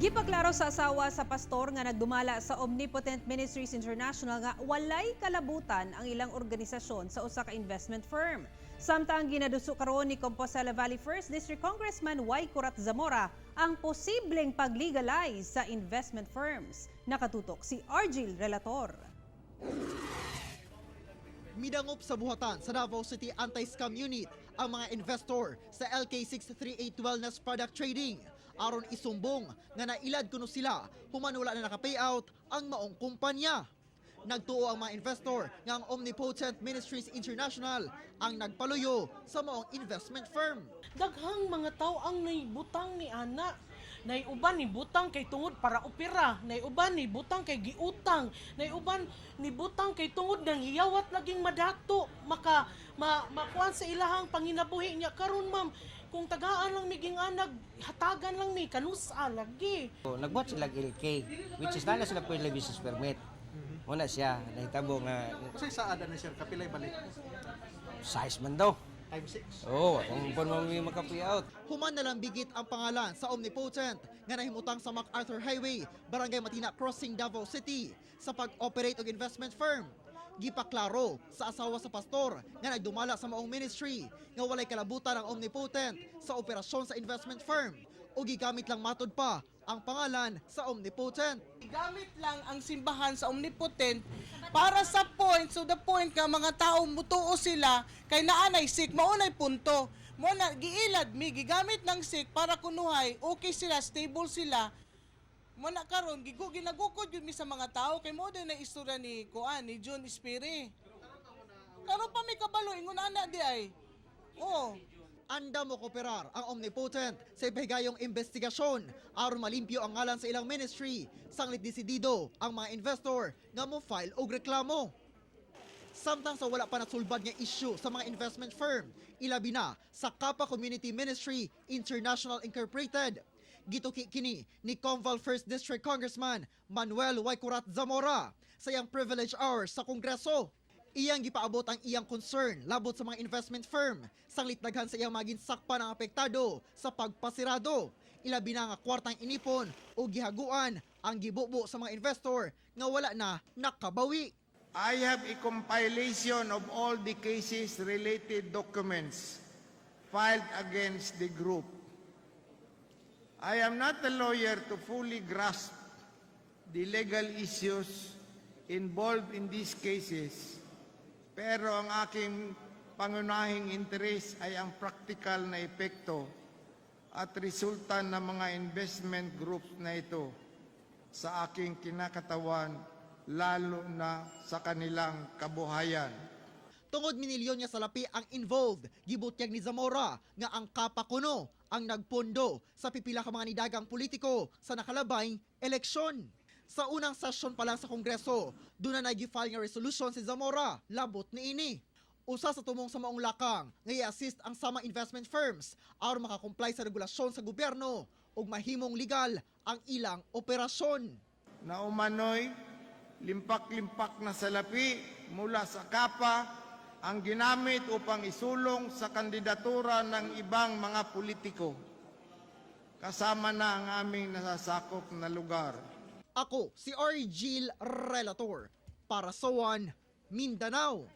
Gipaklaro sa asawa sa pastor nga nagdumala sa Omnipotent Ministries International nga walay kalabutan ang ilang organisasyon sa usa ka investment firm. Samtang ginaduso karon ni Compostela Valley 1st District Congressman Y. Kurat Zamora ang posibleng pag-legalize sa investment firms. Nakatutok si Argil Relator. Midangop sa buhatan sa Davao City Anti-Scam Unit ang mga investor sa LK638 Wellness Product Trading aron isumbong nga nailad kuno sila human wala na naka-payout ang maong kumpanya. Nagtuo ang mga investor nga ang Omnipotent Ministries International ang nagpaluyo sa maong investment firm. Daghang mga tao ang naibutang ni ana. Naiuban ni butang kay tungod para opera, naiuban ni butang kay giutang, naiuban ni butang kay tungod ng hiyawat laging madato, makuan sa ilahang panginabuhi niya karon ma'am. Kung tagaan lang miging anag, hatagan lang mi kanusa lagi. Nagbuhat sila LK, which is nala sila pwede business permit. Una siya, nahitabo nga... Kasi saada na siya, kapilay balik? Size man daw. Time 6. Oo, kung pa mo maka-payout. Human na lang bigit ang pangalan sa Omnipotent nga nahimutang sa MacArthur Highway, Barangay Matina Crossing, Davao City sa pag-operate og investment firm. Gipaklaro sa asawa sa pastor nga nagdumala sa maong ministry nga walay kalabutan ang Omnipotent sa operasyon sa investment firm o gigamit lang matod pa ang pangalan sa Omnipotent. Gamit lang ang simbahan sa Omnipotent para sa point, so the point ka mga tao mutuo sila kay naanay sick, maunay punto. Mo na giilad mi gigamit ng sick para kunuhay, okay sila, stable sila. Mo na karon ginagukod yun mi sa mga tao kay mo din na istorya ni Kuan ni John Espiri. Karon pa mi kabalo ingon ana di ay. Oh. Anda mo kooperar ang Omnipotent sa ipahigayong investigasyon aron malimpyo ang ngalan sa ilang ministry. Sanglit desidido ang mga investor nga mo file og reklamo. Samtang sa wala pa nasulbad nga issue sa mga investment firm, ilabi na sa Kappa Community Ministry International Incorporated. Gituki kini ni Conval 1st District Congressman Manuel Y. Kurat Zamora sa iyang privilege hours sa Kongreso. Iyang gipaabot ang iyang concern labot sa mga investment firm, sanglit daghan sa iyang maging sakpa ng apektado sa pagpasirado. Ilabi na nga kwartang inipon o gihaguan ang gibubo sa mga investor nga wala na nakabawi. I have a compilation of all the cases related documents filed against the group. I am not a lawyer to fully grasp the legal issues involved in these cases. Pero ang aking pangunahing interes ay ang praktikal na epekto at resulta ng mga investment groups na ito sa aking kinakatawan, lalo na sa kanilang kabuhayan. Tungod minilyon niya sa lapi ang involved, gibutyag ni Zamora nga ang Kappa kuno ang nagpondo sa pipila ka mga nidagang politiko sa nakalabay eleksyon. Sa unang session pa lang sa Kongreso, doon na nag-file nga resolution si Zamora, labot ni ini. Usa sa tumong sa maong lakang, nga i-assist ang sama investment firms aron makakomply sa regulasyon sa gobyerno ug mahimong legal ang ilang operasyon. Na umano'y limpak-limpak na salapi mula sa Kappa ang ginamit upang isulong sa kandidatura ng ibang mga politiko. Kasama na ang aming nasasakop na lugar. Ako si Argil Relator para sa Mindanao.